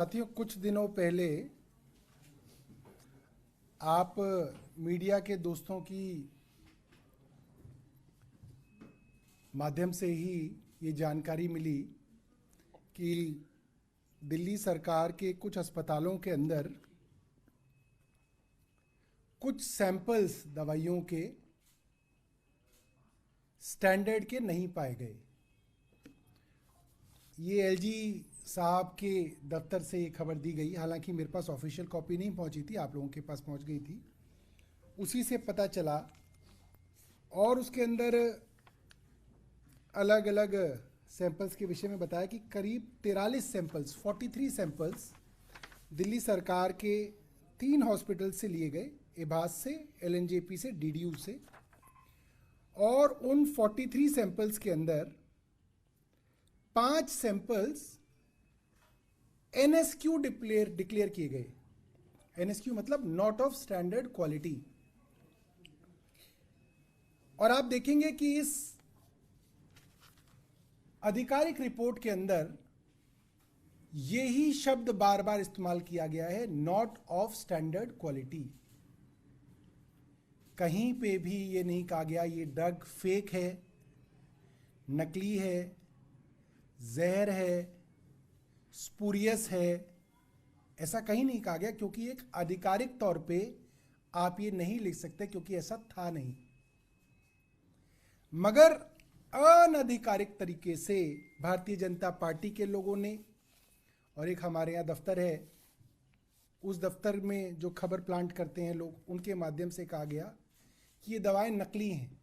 साथियों, कुछ दिनों पहले आप मीडिया के दोस्तों की माध्यम से ही ये जानकारी मिली कि दिल्ली सरकार के कुछ अस्पतालों के अंदर कुछ सैंपल्स दवाइयों के स्टैंडर्ड के नहीं पाए गए। ये एलजी साहब के दफ्तर से ये खबर दी गई। हालांकि मेरे पास ऑफिशियल कॉपी नहीं पहुंची थी, आप लोगों के पास पहुंच गई थी। उसी से पता चला और उसके अंदर अलग अलग सैंपल्स के विषय में बताया कि करीब 43 सैंपल्स दिल्ली सरकार के 3 हॉस्पिटल से लिए गए, एबास से, एलएनजेपी से, डीडीयू से। और उन 43 सैंपल्स के अंदर 5 सैंपल्स एनएसक्यू डिक्लेयर किए गए। एनएसक्यू मतलब नॉट ऑफ स्टैंडर्ड क्वालिटी। और आप देखेंगे कि इस आधिकारिक रिपोर्ट के अंदर यही शब्द बार बार इस्तेमाल किया गया है, नॉट ऑफ स्टैंडर्ड क्वालिटी। कहीं पे भी ये नहीं कहा गया ये ड्रग फेक है, नकली है, जहर है, स्पूरियस है। ऐसा कहीं नहीं कहा गया, क्योंकि एक आधिकारिक तौर पे आप ये नहीं लिख सकते, क्योंकि ऐसा था नहीं। मगर अनधिकारिक तरीके से भारतीय जनता पार्टी के लोगों ने, और एक हमारे यहाँ दफ्तर है, उस दफ्तर में जो खबर प्लांट करते हैं लोग, उनके माध्यम से कहा गया कि ये दवाएं नकली हैं।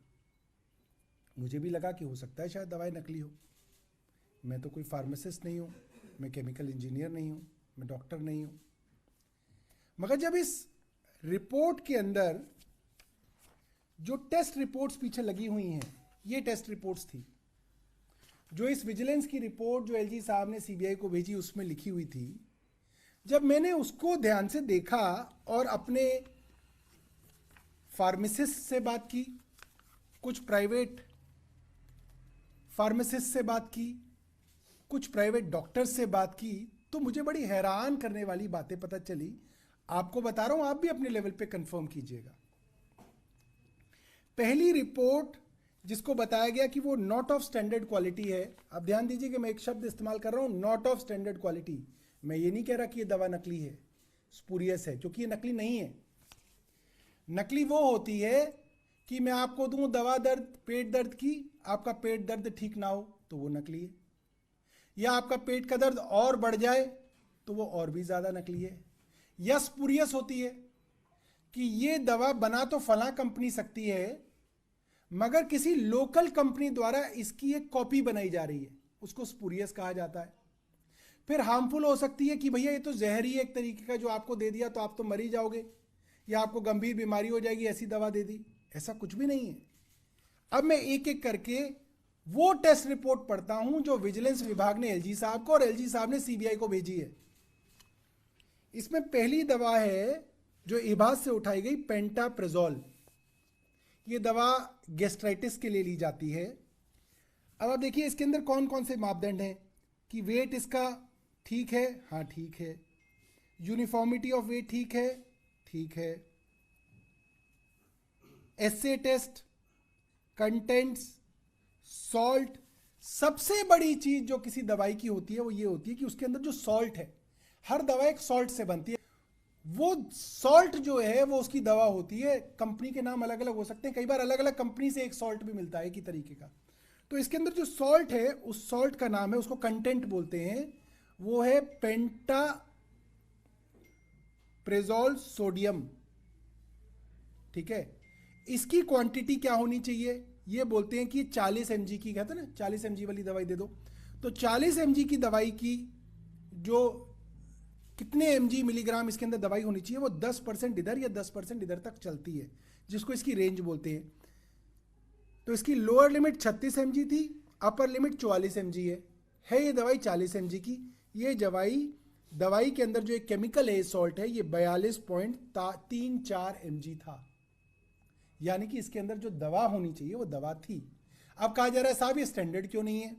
मुझे भी लगा कि हो सकता है शायद दवाएं नकली हो। मैं तो कोई फार्मासिस्ट नहीं हूँ, मैं केमिकल इंजीनियर नहीं हूँ, मैं डॉक्टर नहीं हूँ। मगर जब इस रिपोर्ट के अंदर जो टेस्ट रिपोर्ट्स पीछे लगी हुई हैं, ये टेस्ट रिपोर्ट्स थी जो इस विजिलेंस की रिपोर्ट जो एलजी साहब ने सीबीआई को भेजी उसमें लिखी हुई थी। जब मैंने उसको ध्यान से देखा और अपने फार्मासिस्ट से बात की, कुछ प्राइवेट फार्मासिस्ट से बात की, कुछ प्राइवेट डॉक्टर्स से बात की, तो मुझे बड़ी हैरान करने वाली बातें पता चली। आपको बता रहा हूं, आप भी अपने लेवल पे कंफर्म कीजिएगा। पहली रिपोर्ट जिसको बताया गया कि वो नॉट ऑफ स्टैंडर्ड क्वालिटी है। अब ध्यान दीजिए कि मैं एक शब्द इस्तेमाल कर रहा हूं, नॉट ऑफ स्टैंडर्ड क्वालिटी। मैं ये नहीं कह रहा कि ये दवा नकली है, स्पूरियस है, क्योंकि ये नकली नहीं है। नकली वो होती है कि मैं आपको दूं दवा पेट दर्द की, आपका पेट दर्द ठीक ना हो तो वो नकली है। या आपका पेट का दर्द और बढ़ जाए तो वो और भी ज्यादा नकली है। या स्पूरियस होती है कि ये दवा बना तो फला कंपनी सकती है, मगर किसी लोकल कंपनी द्वारा इसकी एक कॉपी बनाई जा रही है, उसको स्पूरियस कहा जाता है। फिर हार्मफुल हो सकती है कि भैया ये तो जहर ही एक तरीके का, जो आपको दे दिया तो आप तो मर ही जाओगे, या आपको गंभीर बीमारी हो जाएगी, ऐसी दवा दे दी। ऐसा कुछ भी नहीं है। अब मैं एक एक करके वो टेस्ट रिपोर्ट पढ़ता हूं जो विजिलेंस विभाग ने एलजी साहब को और एलजी साहब ने सीबीआई को भेजी है। इसमें पहली दवा है जो एबास से उठाई गई, पेंटाप्रेजोल। ये दवा गैस्ट्राइटिस के लिए ली जाती है। अब आप देखिए इसके अंदर कौन कौन से मापदंड हैं कि वेट इसका ठीक है, हाँ ठीक है, यूनिफॉर्मिटी ऑफ वेट ठीक है, ठीक है, एसए टेस्ट, कंटेंट्स, सॉल्ट। सबसे बड़ी चीज जो किसी दवाई की होती है वो ये होती है कि उसके अंदर जो सॉल्ट है, हर दवा एक सॉल्ट से बनती है। वो सॉल्ट जो है वो उसकी दवा होती है। कंपनी के नाम अलग अलग हो सकते हैं, कई बार अलग अलग कंपनी से एक सॉल्ट भी मिलता है एक ही तरीके का। तो इसके अंदर जो सॉल्ट है, उस सॉल्ट का नाम है, उसको कंटेंट बोलते हैं, वो है पेंटाप्रेजोल सोडियम। ठीक है, इसकी क्वांटिटी क्या होनी चाहिए? ये बोलते हैं कि 40 mg की, कहते हैं ना 40 mg वाली दवाई दे दो। तो 40 mg की दवाई की जो कितने mg मिलीग्राम इसके अंदर दवाई होनी चाहिए, वो 10% इधर या 10% इधर तक चलती है, जिसको इसकी रेंज बोलते हैं। तो इसकी लोअर लिमिट 36 mg थी, अपर लिमिट 44 mg है ये दवाई 40 mg की। ये दवाई के अंदर जो एक केमिकल है, सॉल्ट है, ये 42.34 mg था। यानी कि इसके अंदर जो दवा होनी चाहिए वो दवा थी। अब कहा जा रहा है साहब ये स्टैंडर्ड क्यों नहीं है?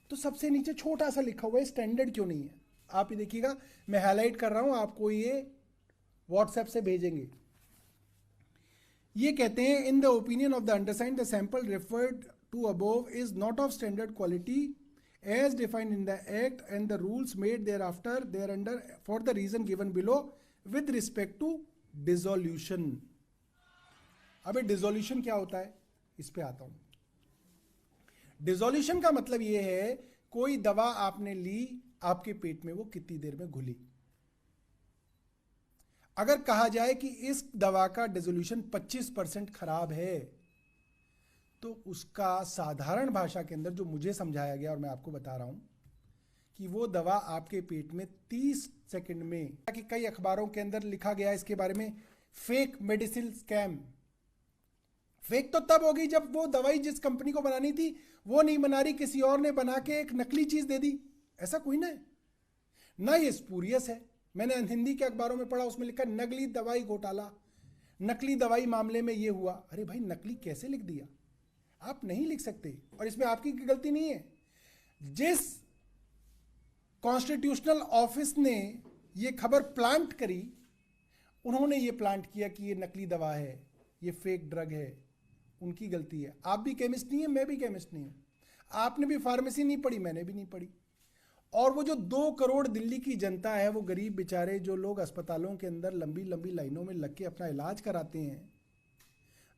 तो सबसे नीचे छोटा सा लिखा हुआ है स्टैंडर्ड क्यों नहीं है। आप ये देखिएगा, मैं हाईलाइट कर रहा हूं, आपको ये व्हाट्सएप से भेजेंगे। ये कहते हैं, in the opinion of the undersigned the sample referred to above is not of standard quality as defined in the act and the rules made thereafter thereunder for the reason given below with respect to dissolution. अब dissolution क्या होता है, इस पे आता हूं। Dissolution का मतलब ये है, कोई दवा आपने ली, आपके पेट में वो कितनी देर में घुली। अगर कहा जाए कि इस दवा का डिसोल्यूशन 25% खराब है, तो उसका साधारण भाषा के अंदर जो मुझे समझाया गया और मैं आपको बता रहा हूं कि वो दवा आपके पेट में 30 सेकंड में, कि कई अखबारों के अंदर लिखा गया इसके बारे में, फेक मेडिसिन स्कैम। फेक तो तब होगी जब वो दवाई जिस कंपनी को बनानी थी वो नहीं बना रही, किसी और ने बना के एक नकली चीज दे दी। ऐसा कोई ना ये स्पूरियस है। मैंने हिंदी के अखबारों में पढ़ा, उसमें लिखा नकली दवाई घोटाला, नकली दवाई मामले में ये हुआ। अरे भाई, नकली कैसे लिख दिया? आप नहीं लिख सकते, और इसमें आपकी गलती नहीं है। जिस कॉन्स्टिट्यूशनल ऑफिस ने ये खबर प्लांट करी, उन्होंने ये प्लांट किया कि ये नकली दवा है, ये फेक ड्रग है, उनकी गलती है। आप भी केमिस्ट नहीं है, मैं भी केमिस्ट नहीं हूं, आपने भी फार्मेसी नहीं पढ़ी, मैंने भी नहीं पढ़ी। और वो जो 2 करोड़ दिल्ली की जनता है, वो गरीब बेचारे जो लोग अस्पतालों के अंदर लंबी लंबी लाइनों में लग के अपना इलाज कराते हैं,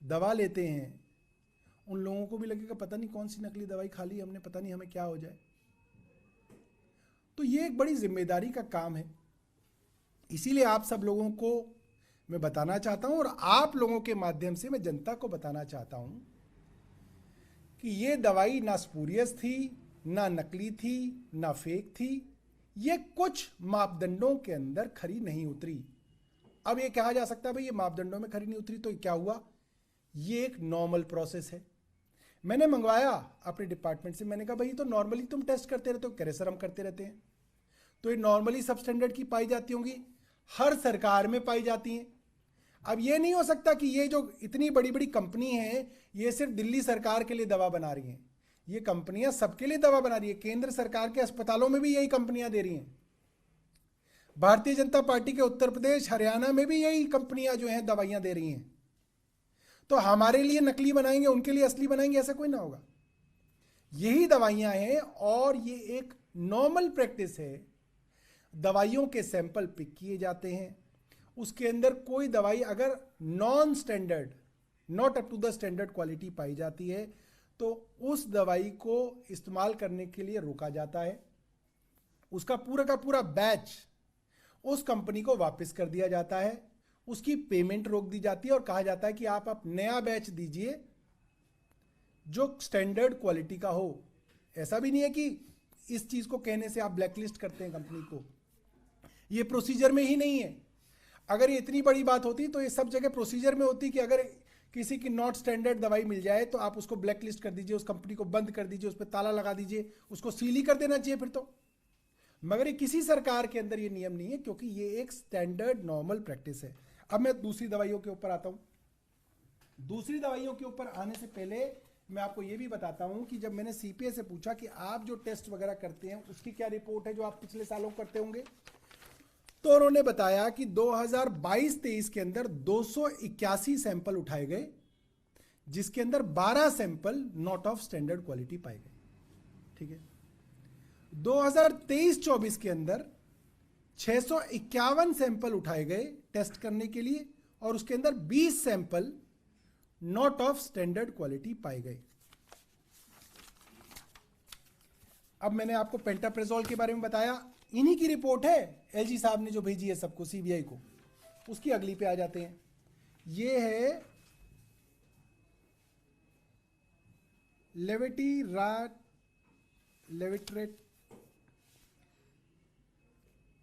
दवा लेते हैं, उन लोगों को भी लगेगा पता नहीं कौन सी नकली दवाई खा ली हमने, पता नहीं हमें क्या हो जाए। तो ये एक बड़ी जिम्मेदारी का काम है। इसीलिए आप सब लोगों को मैं बताना चाहता हूं, और आप लोगों के माध्यम से मैं जनता को बताना चाहता हूं कि ये दवाई ना स्पूरियस थी, ना नकली थी, ना फेक थी। ये कुछ मापदंडों के अंदर खरी नहीं उतरी। अब ये कहा जा सकता है भाई ये मापदंडों में खरी नहीं उतरी तो क्या हुआ? ये एक नॉर्मल प्रोसेस है। मैंने मंगवाया अपने डिपार्टमेंट से, मैंने कहा भाई तो नॉर्मली तुम टेस्ट करते रहते हो, कह रहे सर हम करते रहते हैं। तो ये नॉर्मली सब स्टैंडर्ड की पाई जाती होंगी, हर सरकार में पाई जाती हैं। अब ये नहीं हो सकता कि ये जो इतनी बड़ी बड़ी कंपनी है, ये सिर्फ दिल्ली सरकार के लिए दवा बना रही हैं। ये कंपनियां सबके लिए दवा बना रही है। केंद्र सरकार के अस्पतालों में भी यही कंपनियां दे रही हैं। भारतीय जनता पार्टी के उत्तर प्रदेश, हरियाणा में भी यही कंपनियां जो हैं दवाइयां दे रही हैं। तो हमारे लिए नकली बनाएंगे, उनके लिए असली बनाएंगे, ऐसा कोई ना होगा। यही दवाइयां हैं और ये एक नॉर्मल प्रैक्टिस है। दवाइयों के सैंपल पिक किए जाते हैं, उसके अंदर कोई दवाई अगर non standard, not up to the standard quality पाई जाती है, तो उस दवाई को इस्तेमाल करने के लिए रोका जाता है। उसका पूरा का पूरा बैच उस कंपनी को वापस कर दिया जाता है, उसकी पेमेंट रोक दी जाती है और कहा जाता है कि आप नया बैच दीजिए जो स्टैंडर्ड क्वालिटी का हो। ऐसा भी नहीं है कि इस चीज को कहने से आप ब्लैकलिस्ट करते हैं कंपनी को, ये प्रोसीजर में ही नहीं है। अगर ये इतनी बड़ी बात होती तो ये सब जगह प्रोसीजर में होती कि अगर किसी की नॉट स्टैंडर्ड दवाई मिल जाए तो आप उसको ब्लैक लिस्ट कर दीजिए, उस कंपनी को बंद कर दीजिए, उस पर ताला लगा दीजिए, उसको सील ही कर देना चाहिए फिर तो। मगर ये किसी सरकार के अंदर ये नियम नहीं है, क्योंकि ये एक स्टैंडर्ड नॉर्मल प्रैक्टिस है। अब मैं दूसरी दवाइयों के ऊपर आता हूं। दूसरी दवाइयों के ऊपर आने से पहले मैं आपको ये भी बताता हूं कि जब मैंने सीपीए से पूछा कि आप जो टेस्ट वगैरह करते हैं उसकी क्या रिपोर्ट है जो आप पिछले सालों करते होंगे, तो उन्होंने बताया कि 2022-23 के अंदर 281 सैंपल उठाए गए, जिसके अंदर 12 sample not of standard quality पाए गए। ठीक है। 2023-24 के अंदर 651 सैंपल उठाए गए टेस्ट करने के लिए, और उसके अंदर 20 sample not of standard quality पाए गए। अब मैंने आपको पेंटाप्रेजोल के बारे में बताया, इन्हीं की रिपोर्ट है, एलजी साहब ने जो भेजी है सबको, सीबीआई को। उसकी अगली पे आ जाते हैं। ये है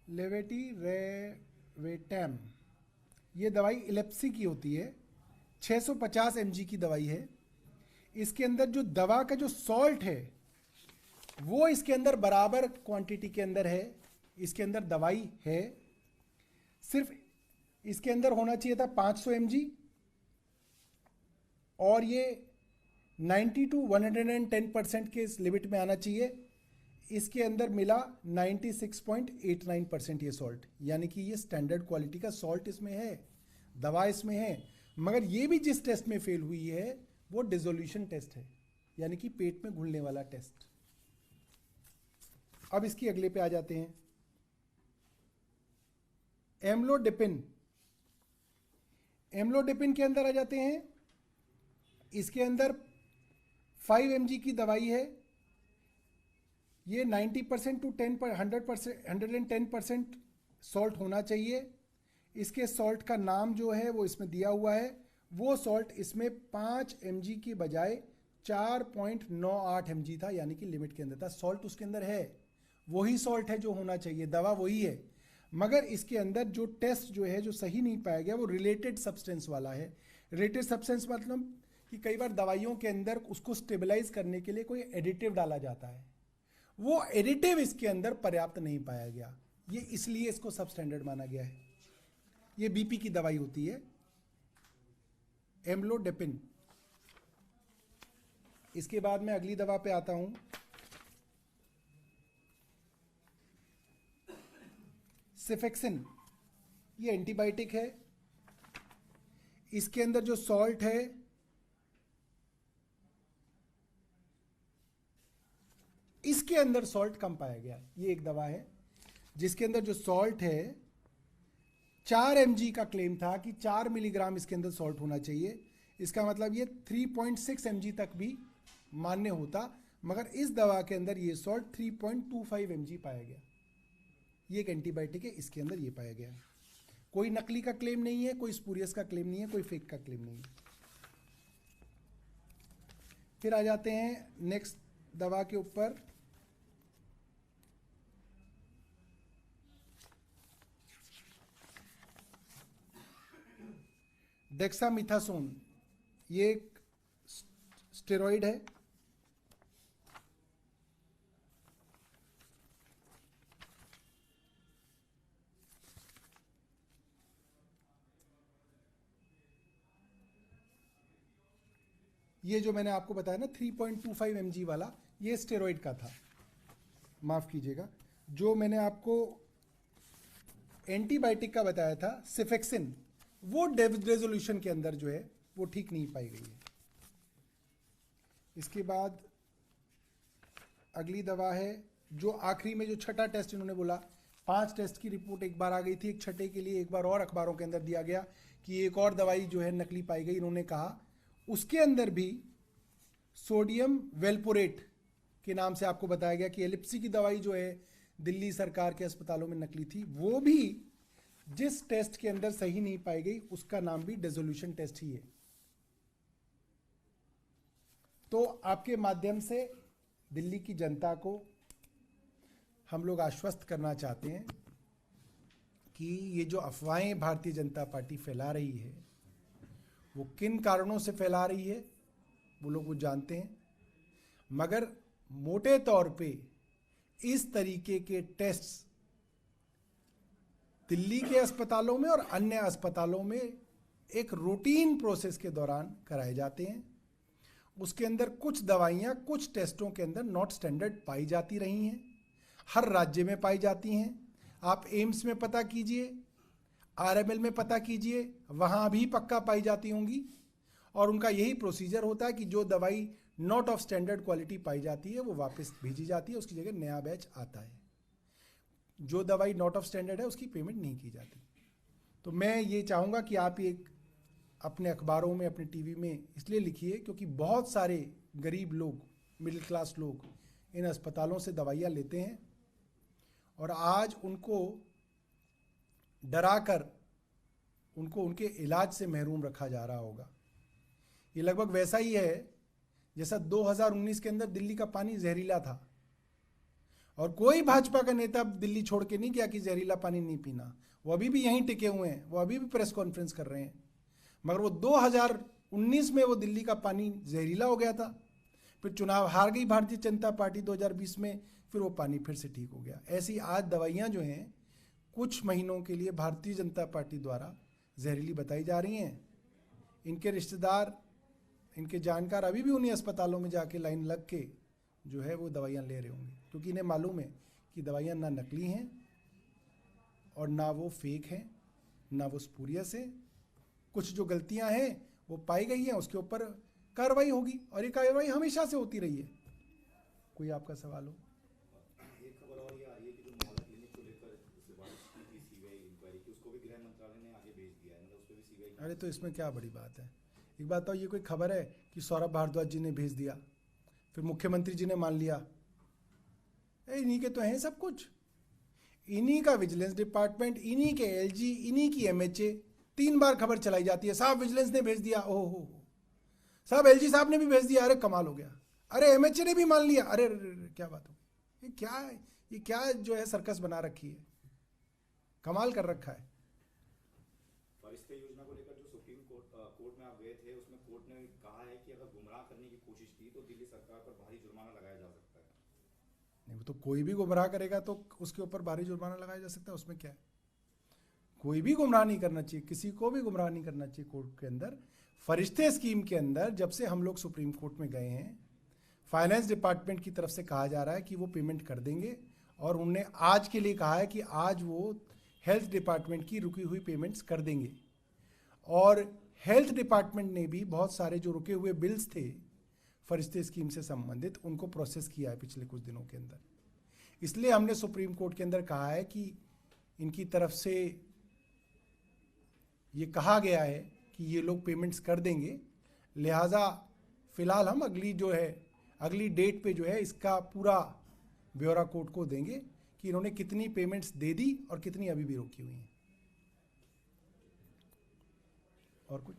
लेवेटिरेवेटम। ये दवाई इलेप्सी की होती है, 650 mg की दवाई है। इसके अंदर जो दवा का जो सॉल्ट है वो इसके अंदर बराबर क्वांटिटी के अंदर है, इसके अंदर दवाई है। सिर्फ इसके अंदर होना चाहिए था 500 mg, और ये 90 to 110% के इस लिमिट में आना चाहिए। इसके अंदर मिला 96.89% ये सॉल्ट, यानी कि ये स्टैंडर्ड क्वालिटी का सॉल्ट इसमें है, दवा इसमें है। मगर ये भी जिस टेस्ट में फेल हुई है वो डिसोल्यूशन टेस्ट है, यानी कि पेट में घुलने वाला टेस्ट। अब इसकी अगले पे आ जाते हैं, एम्लोडिपिन। एम्लोडिपिन के अंदर आ जाते हैं। इसके अंदर 5 mg की दवाई है। ये 90% टू 110% सॉल्ट होना चाहिए। इसके सॉल्ट का नाम जो है वो इसमें दिया हुआ है। वो सॉल्ट इसमें 5 mg की बजाय 4.98 mg था, यानी कि लिमिट के अंदर था। सॉल्ट उसके अंदर है, वही सॉल्ट है जो होना चाहिए, दवा वही है। मगर इसके अंदर जो टेस्ट जो है जो सही नहीं पाया गया वो रिलेटेड सब्सटेंस वाला है। रिलेटेड सब्सटेंस मतलब कि कई बार दवाइयों के अंदर उसको स्टेबलाइज करने के लिए कोई एडिटिव डाला जाता है, वो एडिटिव इसके अंदर पर्याप्त नहीं पाया गया, ये इसलिए इसको सबस्टैंडर्ड माना गया है। ये बीपी की दवाई होती है, एम्लोडिपिन। इसके बाद मैं अगली दवा पे आता हूं, सेफेक्सिन। ये एंटीबायोटिक है। इसके अंदर जो सॉल्ट है इसके अंदर सॉल्ट कम पाया गया। ये एक दवा है जिसके अंदर जो सॉल्ट है 4 mg का क्लेम था कि 4 मिलीग्राम इसके अंदर सॉल्ट होना चाहिए। इसका मतलब ये 3.6 mg तक भी मान्य होता, मगर इस दवा के अंदर ये सॉल्ट 3.25 mg पाया गया। ये एक एंटीबायोटिक है, इसके अंदर ये पाया गया। कोई नकली का क्लेम नहीं है, कोई स्पूरियस का क्लेम नहीं है, कोई फेक का क्लेम नहीं है। फिर आ जाते हैं नेक्स्ट दवा के ऊपर, डेक्सामिथासोन। ये एक स्टेरॉइड है। ये जो मैंने आपको बताया ना 3.25 mg वाला, ये स्टेरॉइड का था, माफ कीजिएगा। जो मैंने आपको एंटीबायोटिक का बताया था सेफेक्सिन, वो रेजोल्यूशन के अंदर जो है वो ठीक नहीं पाई गई है। इसके बाद अगली दवा है जो आखिरी में जो छठा टेस्ट इन्होंने बोला, 5 टेस्ट की रिपोर्ट एक बार आ गई थी, एक छठे के लिए एक बार और अखबारों के अंदर दिया गया कि एक और दवाई जो है नकली पाई गई। इन्होंने कहा उसके अंदर भी सोडियम वेल्पोरेट के नाम से आपको बताया गया कि एलिप्सी की दवाई जो है दिल्ली सरकार के अस्पतालों में नकली थी, वो भी जिस टेस्ट के अंदर सही नहीं पाई गई उसका नाम भी डिसोल्यूशन टेस्ट ही है। तो आपके माध्यम से दिल्ली की जनता को हम लोग आश्वस्त करना चाहते हैं कि ये जो अफवाहें भारतीय जनता पार्टी फैला रही है वो किन कारणों से फैला रही है वो लोग वो जानते हैं, मगर मोटे तौर पे इस तरीके के टेस्ट्स दिल्ली के अस्पतालों में और अन्य अस्पतालों में एक रूटीन प्रोसेस के दौरान कराए जाते हैं। उसके अंदर कुछ दवाइयाँ कुछ टेस्टों के अंदर नॉट स्टैंडर्ड पाई जाती रही हैं, हर राज्य में पाई जाती हैं। आप एम्स में पता कीजिए, आरएमएल में पता कीजिए, वहाँ भी पक्का पाई जाती होंगी। और उनका यही प्रोसीजर होता है कि जो दवाई नॉट ऑफ स्टैंडर्ड क्वालिटी पाई जाती है वो वापस भेजी जाती है, उसकी जगह नया बैच आता है। जो दवाई नॉट ऑफ स्टैंडर्ड है उसकी पेमेंट नहीं की जाती। तो मैं ये चाहूँगा कि आप एक अपने अखबारों में, अपने टीवी में इसलिए लिखिए क्योंकि बहुत सारे गरीब लोग, मिडिल क्लास लोग इन अस्पतालों से दवाइयाँ लेते हैं और आज उनको डराकर उनको उनके इलाज से महरूम रखा जा रहा होगा। ये लगभग वैसा ही है जैसा 2019 के अंदर दिल्ली का पानी जहरीला था और कोई भाजपा का नेता दिल्ली छोड़ के नहीं गया कि जहरीला पानी नहीं पीना। वो अभी भी यहीं टिके हुए हैं, वो अभी भी प्रेस कॉन्फ्रेंस कर रहे हैं, मगर वो 2019 में वो दिल्ली का पानी जहरीला हो गया था, फिर चुनाव हार गई भारतीय जनता पार्टी 2020 में, फिर वो पानी फिर से ठीक हो गया। ऐसी आज दवाइयाँ जो हैं कुछ महीनों के लिए भारतीय जनता पार्टी द्वारा जहरीली बताई जा रही हैं। इनके रिश्तेदार, इनके जानकार अभी भी उन्हीं अस्पतालों में जाके लाइन लग के जो है वो दवाइयाँ ले रहे होंगे। क्योंकि इन्हें मालूम है कि दवाइयाँ ना नकली हैं और ना वो फेक हैं, ना वो स्पूरियस है। कुछ जो गलतियां हैं वो पाई गई हैं, उसके ऊपर कार्रवाई होगी और ये कार्रवाई हमेशा से होती रही है। कोई आपका सवाल हो? एक खबर और ये आ रही है कि जो मोहल्ला क्लिनिक को लेकर सिफारिश की थी सीबीआई इंक्वायरी की, उसको भी गृह मंत्रालय ने आगे भेज दिया है, मतलब उस पर भी सीबीआई। अरे तो इसमें क्या बड़ी बात है? एक बात तो ये कोई खबर है कि सौरभ भारद्वाज जी ने भेज दिया, फिर मुख्यमंत्री जी ने मान लिया? इन्हीं के तो हैं सब कुछ, इन्हीं का विजिलेंस डिपार्टमेंट, इन्हीं के एलजी, इन्हीं की एमएचए। 3 बार खबर चलाई जाती है, साहब विजिलेंस ने भेज दिया, ओहो हो, साहब एलजी साहब ने भी भेज दिया, अरे कमाल हो गया, अरे एमएचए ने भी मान लिया, अरे, अरे, अरे क्या बात हो गई? ये क्या जो है सर्कस बना रखी है, कमाल कर रखा है। फरिश्ते योजना को लेकर जो सुप्रीम कोर्ट में आप गए थे, उसमें कोर्ट ने कहा है कि अगर गुमराह करने की कोशिश की तो दिल्ली सरकार पर भारी जुर्माना लगाया जा सकता है। नहीं, वो तो कोई भी गुमराह करेगा तो उसके ऊपर भारी जुर्माना लगाया जा सकता है, उसमें क्या है? कोई भी गुमराह नहीं करना चाहिए, किसी को भी गुमराह नहीं करना चाहिए। कोर्ट के अंदर फरिश्ते स्कीम के अंदर जब से हम लोग सुप्रीम कोर्ट में गए हैं, फाइनेंस डिपार्टमेंट की तरफ से कहा जा रहा है कि वो पेमेंट कर देंगे, और उनने आज के लिए कहा है कि आज वो हेल्थ डिपार्टमेंट की रुकी हुई पेमेंट्स कर देंगे। और हेल्थ डिपार्टमेंट ने भी बहुत सारे जो रुके हुए बिल्स थे फरिश्ते स्कीम से संबंधित, उनको प्रोसेस किया है पिछले कुछ दिनों के अंदर। इसलिए हमने सुप्रीम कोर्ट के अंदर कहा है कि इनकी तरफ से ये कहा गया है कि ये लोग पेमेंट्स कर देंगे, लिहाजा फिलहाल हम अगली डेट पे जो है इसका पूरा ब्यौरा कोर्ट को देंगे कि इन्होंने कितनी पेमेंट्स दे दी और कितनी अभी भी रोकी हुई हैं। और कुछ